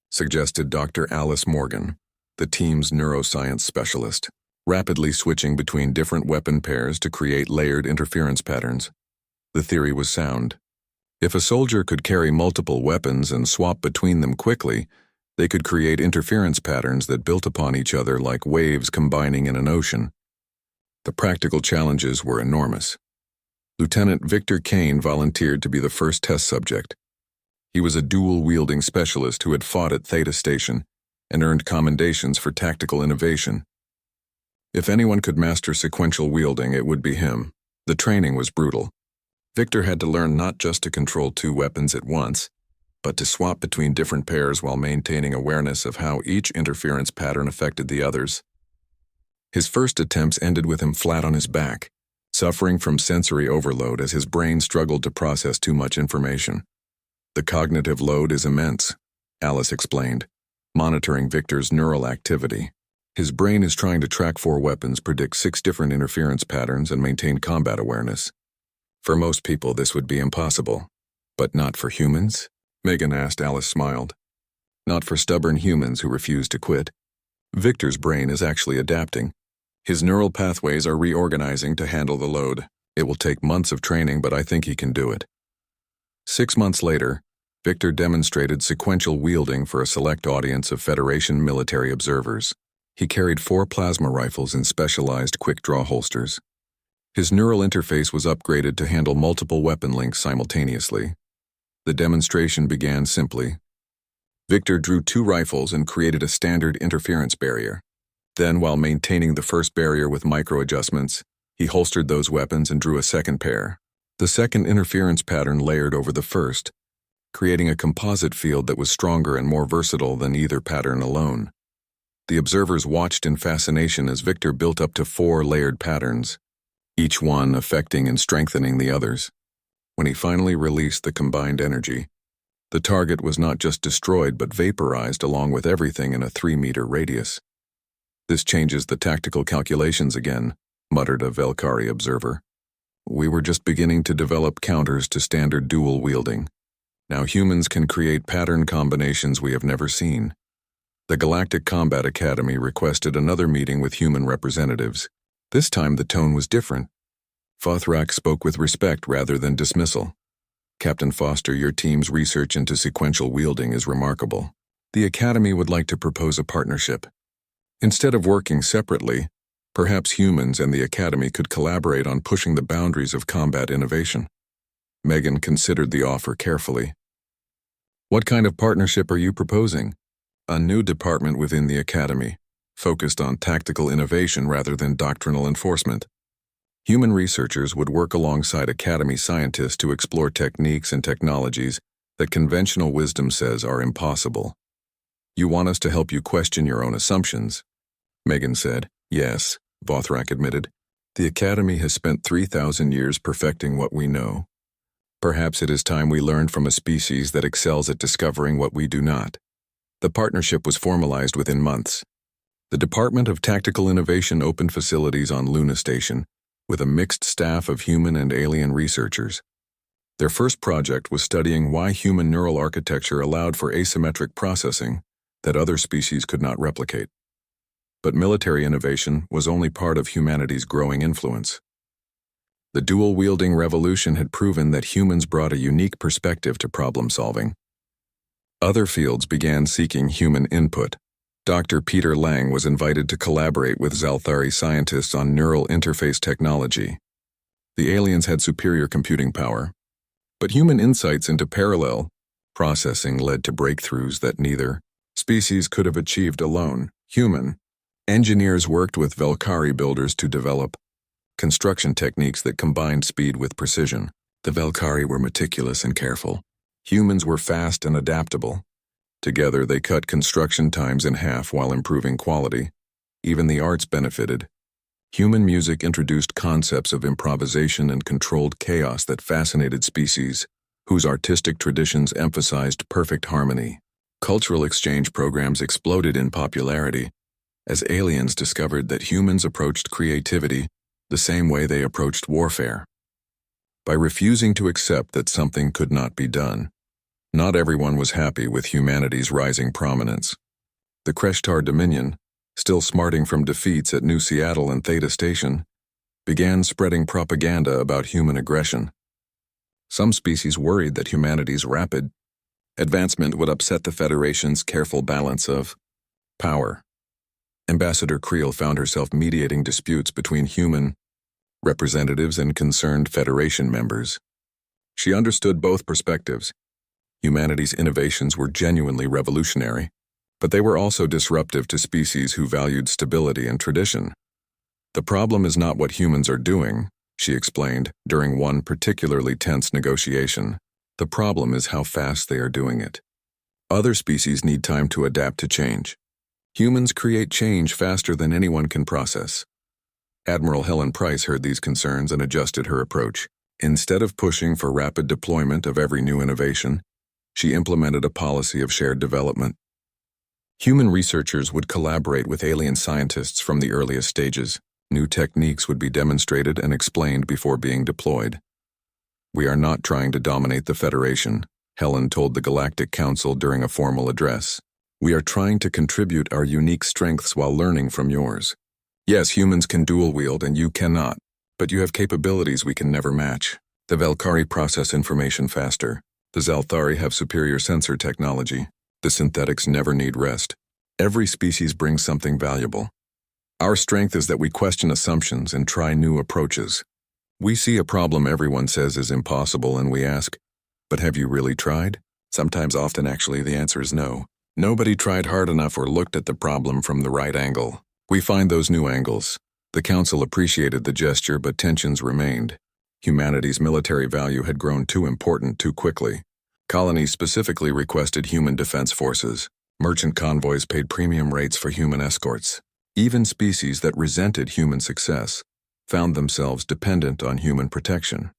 Speaker 1: Suggested Dr. Alice Morgan, the team's neuroscience specialist, rapidly switching between different weapon pairs to create layered interference patterns. The theory was sound. If a soldier could carry multiple weapons and swap between them quickly, they could create interference patterns that built upon each other like waves combining in an ocean. The practical challenges were enormous. Lieutenant Victor Kane volunteered to be the first test subject. He was a dual-wielding specialist who had fought at Theta Station and earned commendations for tactical innovation. If anyone could master sequential wielding, it would be him. The training was brutal. Victor had to learn not just to control 2 weapons at once, but to swap between different pairs while maintaining awareness of how each interference pattern affected the others. His first attempts ended with him flat on his back, suffering from sensory overload as his brain struggled to process too much information. The cognitive load is immense, Alice explained, monitoring Victor's neural activity. His brain is trying to track 4 weapons, predict 6 different interference patterns, and maintain combat awareness. For most people, this would be impossible. But not for humans? Megan asked. Alice smiled. Not for stubborn humans who refuse to quit. Victor's brain is actually adapting. His neural pathways are reorganizing to handle the load. It will take months of training, but I think he can do it. 6 months later, Victor demonstrated sequential wielding for a select audience of Federation military observers. He carried 4 plasma rifles in specialized quick-draw holsters. His neural interface was upgraded to handle multiple weapon links simultaneously. The demonstration began simply. Victor drew 2 rifles and created a standard interference barrier. Then, while maintaining the first barrier with micro-adjustments, he holstered those weapons and drew a second pair. The second interference pattern layered over the first, creating a composite field that was stronger and more versatile than either pattern alone. The observers watched in fascination as Victor built up to 4 layered patterns, each one affecting and strengthening the others. When he finally released the combined energy, the target was not just destroyed but vaporized along with everything in a 3-meter radius. "This changes the tactical calculations again," muttered a Velkari observer. "We were just beginning to develop counters to standard dual-wielding. Now humans can create pattern combinations we have never seen." The Galactic Combat Academy requested another meeting with human representatives. This time the tone was different. Fothrak spoke with respect rather than dismissal. "Captain Foster, your team's research into sequential wielding is remarkable. The Academy would like to propose a partnership. Instead of working separately, perhaps humans and the Academy could collaborate on pushing the boundaries of combat innovation." Megan considered the offer carefully. "What kind of partnership are you proposing?" "A new department within the Academy, focused on tactical innovation rather than doctrinal enforcement. Human researchers would work alongside Academy scientists to explore techniques and technologies that conventional wisdom says are impossible." "You want us to help you question your own assumptions?" Megan said. "Yes," Vothrak admitted. "The Academy has spent 3,000 years perfecting what we know. Perhaps it is time we learned from a species that excels at discovering what we do not." The partnership was formalized within months. The Department of Tactical Innovation opened facilities on Luna Station, with a mixed staff of human and alien researchers. Their first project was studying why human neural architecture allowed for asymmetric processing that other species could not replicate. But military innovation was only part of humanity's growing influence. The dual-wielding revolution had proven that humans brought a unique perspective to problem-solving. Other fields began seeking human input. Dr. Peter Lang was invited to collaborate with Zalthari scientists on neural interface technology. The aliens had superior computing power, but human insights into parallel processing led to breakthroughs that neither species could have achieved alone. Human engineers worked with Velkari builders to develop construction techniques that combined speed with precision. The Velkari were meticulous and careful. Humans were fast and adaptable. Together, they cut construction times in half while improving quality. Even the arts benefited. Human music introduced concepts of improvisation and controlled chaos that fascinated species, whose artistic traditions emphasized perfect harmony. Cultural exchange programs exploded in popularity, as aliens discovered that humans approached creativity the same way they approached warfare. By refusing to accept that something could not be done, not everyone was happy with humanity's rising prominence. The Kreshtar Dominion, still smarting from defeats at New Seattle and Theta Station, began spreading propaganda about human aggression. Some species worried that humanity's rapid advancement would upset the Federation's careful balance of power. Ambassador Creel found herself mediating disputes between human representatives and concerned Federation members. She understood both perspectives. Humanity's innovations were genuinely revolutionary, but they were also disruptive to species who valued stability and tradition. "The problem is not what humans are doing," she explained during one particularly tense negotiation. "The problem is how fast they are doing it. Other species need time to adapt to change. Humans create change faster than anyone can process." Admiral Helen Price heard these concerns and adjusted her approach. Instead of pushing for rapid deployment of every new innovation, she implemented a policy of shared development. Human researchers would collaborate with alien scientists from the earliest stages. New techniques would be demonstrated and explained before being deployed. "We are not trying to dominate the Federation," Helen told the Galactic Council during a formal address. "We are trying to contribute our unique strengths while learning from yours. Yes, humans can dual-wield and you cannot, but you have capabilities we can never match. The Velkari process information faster. The Zalthari have superior sensor technology. The synthetics never need rest. Every species brings something valuable. Our strength is that we question assumptions and try new approaches. We see a problem everyone says is impossible and we ask, but have you really tried? Often actually, the answer is no. Nobody tried hard enough or looked at the problem from the right angle. We find those new angles." The Council appreciated the gesture, but tensions remained. Humanity's military value had grown too important too quickly. Colonies specifically requested human defense forces. Merchant convoys paid premium rates for human escorts. Even species that resented human success found themselves dependent on human protection.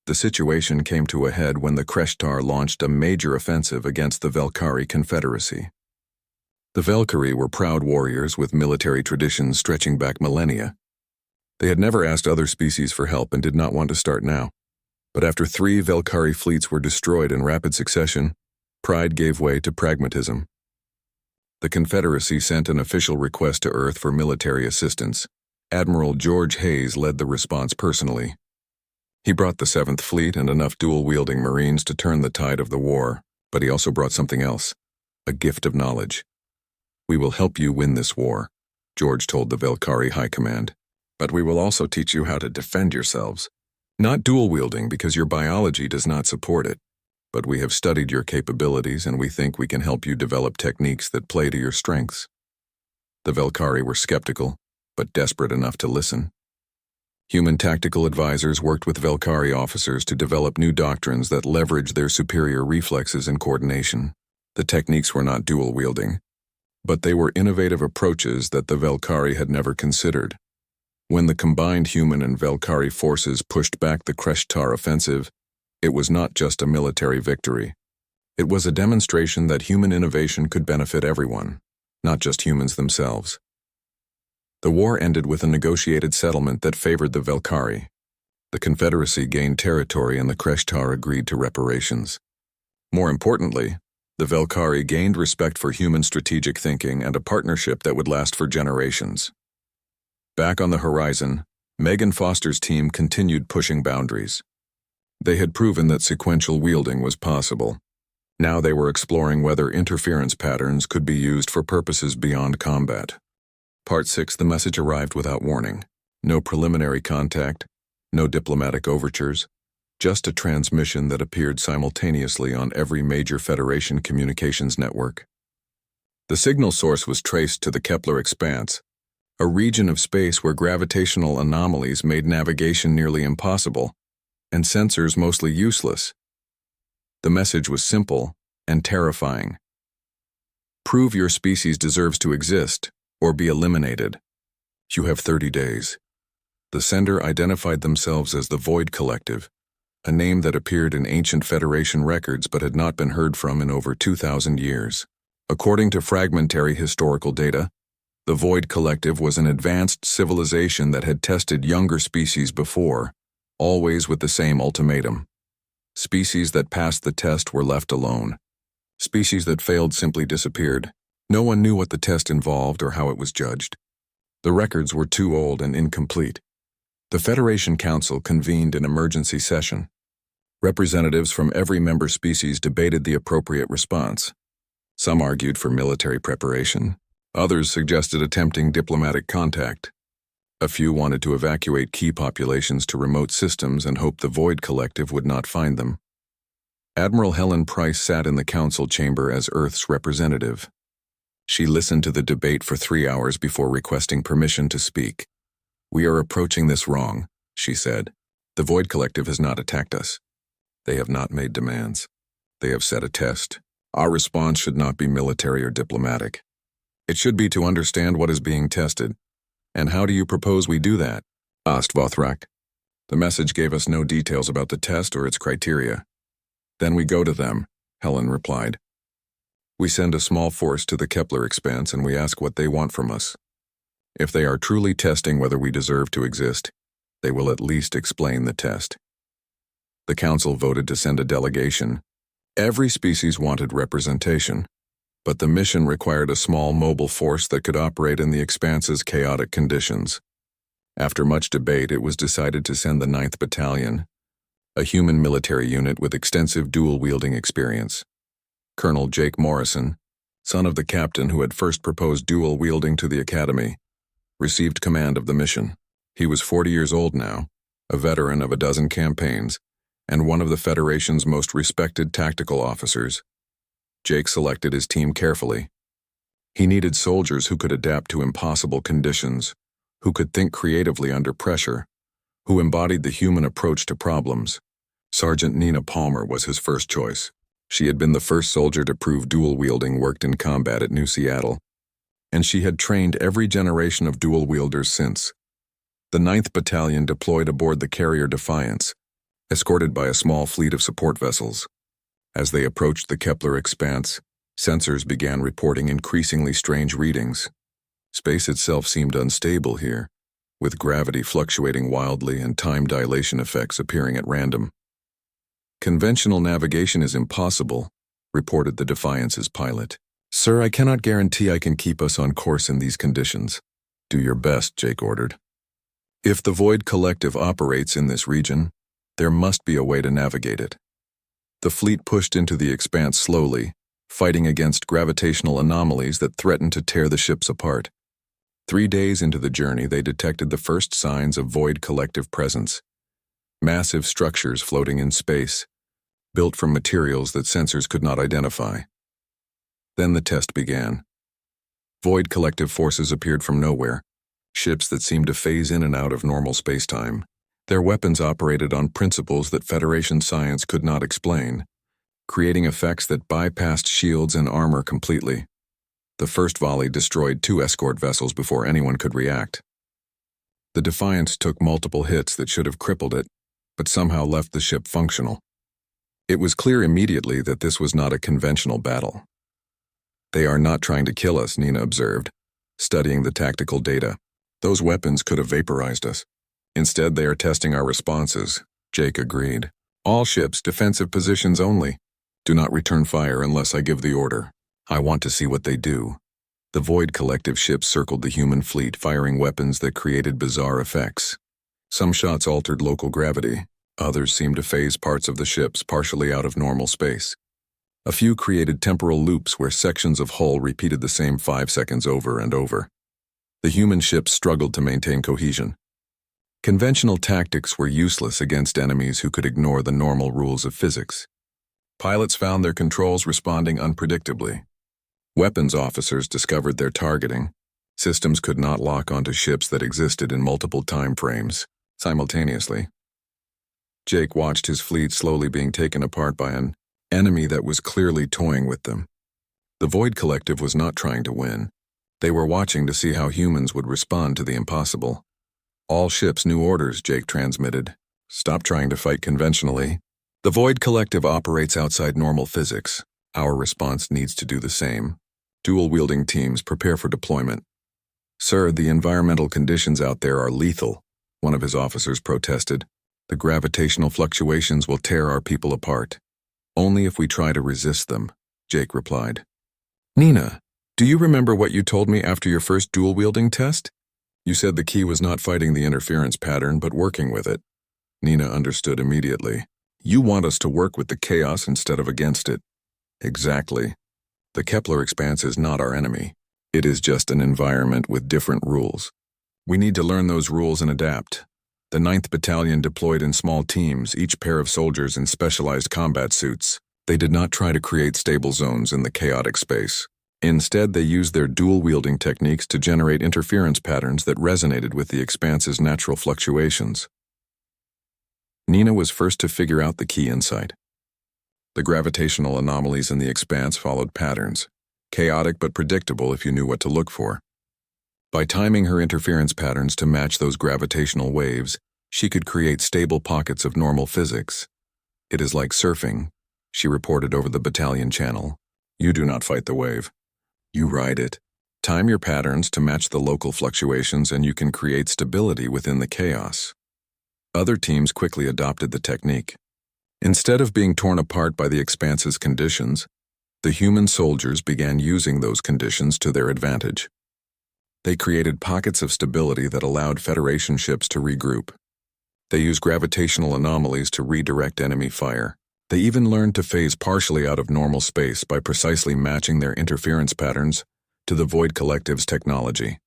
Speaker 1: The situation came to a head when the Kreshtar launched a major offensive against the Velkari Confederacy. The Velkari were proud warriors with military traditions stretching back millennia. They had never asked other species for help and did not want to start now. But after 3 Velkari fleets were destroyed in rapid succession, pride gave way to pragmatism. The Confederacy sent an official request to Earth for military assistance. Admiral George Hayes led the response personally. He brought the 7th Fleet and enough dual-wielding Marines to turn the tide of the war, but he also brought something else, a gift of knowledge. "We will help you win this war," George told the Velkari High Command. "But we will also teach you how to defend yourselves. Not dual-wielding because your biology does not support it, but we have studied your capabilities and we think we can help you develop techniques that play to your strengths." The Velkari were skeptical, but desperate enough to listen. Human tactical advisors worked with Velkari officers to develop new doctrines that leveraged their superior reflexes and coordination. The techniques were not dual-wielding, but they were innovative approaches that the Velkari had never considered. When the combined human and Velkari forces pushed back the Kreshtar offensive, it was not just a military victory. It was a demonstration that human innovation could benefit everyone, not just humans themselves. The war ended with a negotiated settlement that favored the Velkari. The Confederacy gained territory and the Kreshtar agreed to reparations. More importantly, the Velkari gained respect for human strategic thinking and a partnership that would last for generations. Back on the horizon, Megan Foster's team continued pushing boundaries. They had proven that sequential wielding was possible. Now they were exploring whether interference patterns could be used for purposes beyond combat. Part 6, the message arrived without warning. No preliminary contact, no diplomatic overtures, just a transmission that appeared simultaneously on every major Federation communications network. The signal source was traced to the Kepler expanse, a region of space where gravitational anomalies made navigation nearly impossible, and sensors mostly useless. The message was simple and terrifying. "Prove your species deserves to exist, or be eliminated. You have 30 days. The sender identified themselves as the Void Collective, a name that appeared in ancient Federation records but had not been heard from in over 2,000 years. According to fragmentary historical data, the Void Collective was an advanced civilization that had tested younger species before, always with the same ultimatum. Species that passed the test were left alone. Species that failed simply disappeared. No one knew what the test involved or how it was judged. The records were too old and incomplete. The Federation Council convened an emergency session. Representatives from every member species debated the appropriate response. Some argued for military preparation. Others suggested attempting diplomatic contact. A few wanted to evacuate key populations to remote systems and hoped the Void Collective would not find them. Admiral Helen Price sat in the council chamber as Earth's representative. She listened to the debate for 3 hours before requesting permission to speak. "We are approaching this wrong," she said. "The Void Collective has not attacked us. They have not made demands. They have set a test. Our response should not be military or diplomatic. It should be to understand what is being tested. And how do you propose we do that?" asked Vothrak. "The message gave us no details about the test or its criteria." "Then we go to them," Helen replied. "We send a small force to the Kepler expanse and we ask what they want from us. If they are truly testing whether we deserve to exist, they will at least explain the test." The council voted to send a delegation. Every species wanted representation, but the mission required a small mobile force that could operate in the expanse's chaotic conditions. After much debate, it was decided to send the 9th Battalion, a human military unit with extensive dual-wielding experience. Colonel Jake Morrison, son of the captain who had first proposed dual-wielding to the Academy, received command of the mission. He was 40 years old now, a veteran of a dozen campaigns, and one of the Federation's most respected tactical officers. Jake selected his team carefully. He needed soldiers who could adapt to impossible conditions, who could think creatively under pressure, who embodied the human approach to problems. Sergeant Nina Palmer was his first choice. She had been the first soldier to prove dual-wielding worked in combat at New Seattle, and she had trained every generation of dual-wielders since. The 9th Battalion deployed aboard the carrier Defiance, escorted by a small fleet of support vessels. As they approached the Kepler expanse, sensors began reporting increasingly strange readings. Space itself seemed unstable here, with gravity fluctuating wildly and time dilation effects appearing at random. "Conventional navigation is impossible," reported the Defiance's pilot. "Sir, I cannot guarantee I can keep us on course in these conditions." "Do your best," Jake ordered. "If the Void Collective operates in this region, there must be a way to navigate it." The fleet pushed into the expanse slowly, fighting against gravitational anomalies that threatened to tear the ships apart. 3 days into the journey, they detected the first signs of Void Collective presence. Massive structures floating in space, built from materials that sensors could not identify. Then the test began. Void Collective forces appeared from nowhere, ships that seemed to phase in and out of normal spacetime. Their weapons operated on principles that Federation science could not explain, creating effects that bypassed shields and armor completely. The first volley destroyed 2 escort vessels before anyone could react. The Defiance took multiple hits that should have crippled it, but somehow left the ship functional. It was clear immediately that this was not a conventional battle. "They are not trying to kill us," Nina observed, studying the tactical data. "Those weapons could have vaporized us. Instead, they are testing our responses," Jake agreed. "All ships, defensive positions only. Do not return fire unless I give the order. I want to see what they do." The Void Collective ships circled the human fleet, firing weapons that created bizarre effects. Some shots altered local gravity. Others seemed to phase parts of the ships partially out of normal space. A few created temporal loops where sections of hull repeated the same 5 seconds over and over. The human ships struggled to maintain cohesion. Conventional tactics were useless against enemies who could ignore the normal rules of physics. Pilots found their controls responding unpredictably. Weapons officers discovered their targeting. Systems could not lock onto ships that existed in multiple time frames simultaneously. Jake watched his fleet slowly being taken apart by an enemy that was clearly toying with them. The Void Collective was not trying to win. They were watching to see how humans would respond to the impossible. "All ships, new orders," Jake transmitted. "Stop trying to fight conventionally. The Void Collective operates outside normal physics. Our response needs to do the same. Dual-wielding teams, prepare for deployment." "Sir, the environmental conditions out there are lethal," one of his officers protested. "The gravitational fluctuations will tear our people apart." "Only if we try to resist them," Jake replied. "Nina, do you remember what you told me after your first dual-wielding test? You said the key was not fighting the interference pattern, but working with it." Nina understood immediately. "You want us to work with the chaos instead of against it." "Exactly. The Kepler expanse is not our enemy. It is just an environment with different rules. We need to learn those rules and adapt." The 9th Battalion deployed in small teams, each pair of soldiers in specialized combat suits. They did not try to create stable zones in the chaotic space. Instead, they used their dual-wielding techniques to generate interference patterns that resonated with the expanse's natural fluctuations. Nina was first to figure out the key insight. The gravitational anomalies in the expanse followed patterns, chaotic but predictable if you knew what to look for. By timing her interference patterns to match those gravitational waves, she could create stable pockets of normal physics. "It is like surfing," she reported over the battalion channel. "You do not fight the wave. You ride it. Time your patterns to match the local fluctuations and you can create stability within the chaos." Other teams quickly adopted the technique. Instead of being torn apart by the expanse's conditions, the human soldiers began using those conditions to their advantage. They created pockets of stability that allowed Federation ships to regroup. They used gravitational anomalies to redirect enemy fire. They even learned to phase partially out of normal space by precisely matching their interference patterns to the Void Collective's technology.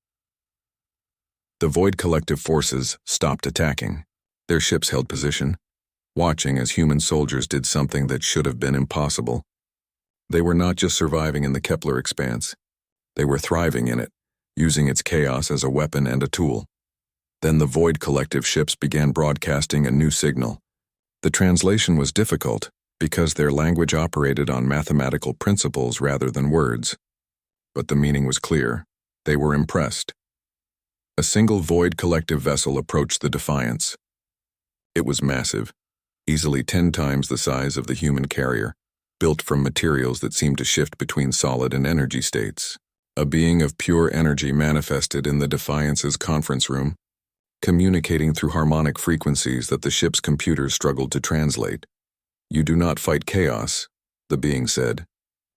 Speaker 1: The Void Collective forces stopped attacking. Their ships held position, watching as human soldiers did something that should have been impossible. They were not just surviving in the Kepler expanse. They were thriving in it, using its chaos as a weapon and a tool. Then the Void Collective ships began broadcasting a new signal. The translation was difficult because their language operated on mathematical principles rather than words. But the meaning was clear. They were impressed. A single void collective vessel approached the Defiance. It was massive, easily 10 times the size of the human carrier, built from materials that seemed to shift between solid and energy states. A being of pure energy manifested in the Defiance's conference room, communicating through harmonic frequencies that the ship's computers struggled to translate. "You do not fight chaos," the being said.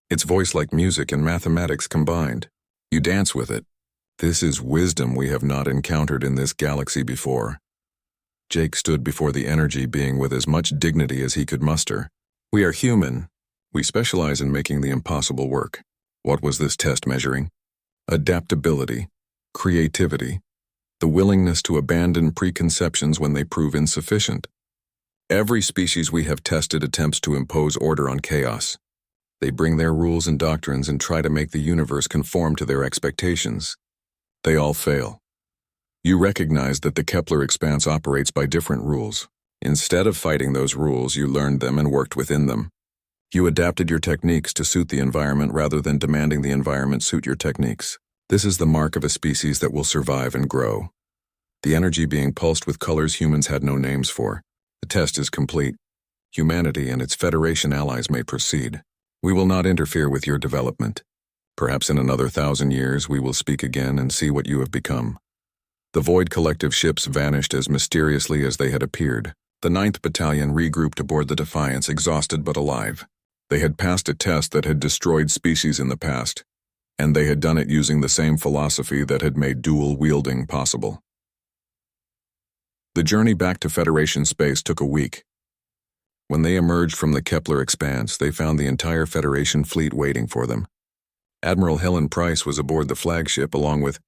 Speaker 1: "Its voice like music and mathematics combined. You dance with it. This is wisdom we have not encountered in this galaxy before." Jake stood before the energy being with as much dignity as he could muster. "We are human. We specialize in making the impossible work." What was this test measuring? Adaptability, creativity, the willingness to abandon preconceptions when they prove insufficient. Every species we have tested attempts to impose order on chaos. They bring their rules and doctrines and try to make the universe conform to their expectations. They all fail. You recognize that the Kepler expanse operates by different rules. Instead of fighting those rules, you learned them and worked within them. You adapted your techniques to suit the environment rather than demanding the environment suit your techniques. This is the mark of a species that will survive and grow. The energy being pulsed with colors humans had no names for. The test is complete. Humanity and its Federation allies may proceed. We will not interfere with your development. Perhaps in another 1,000 years we will speak again and see what you have become. The Void Collective ships vanished as mysteriously as they had appeared. The 9th Battalion regrouped aboard the Defiance, exhausted but alive. They had passed a test that had destroyed species in the past, and they had done it using the same philosophy that had made dual-wielding possible. The journey back to Federation space took a week. When they emerged from the Kepler expanse, they found the entire Federation fleet waiting for them. Admiral Helen Price was aboard the flagship along with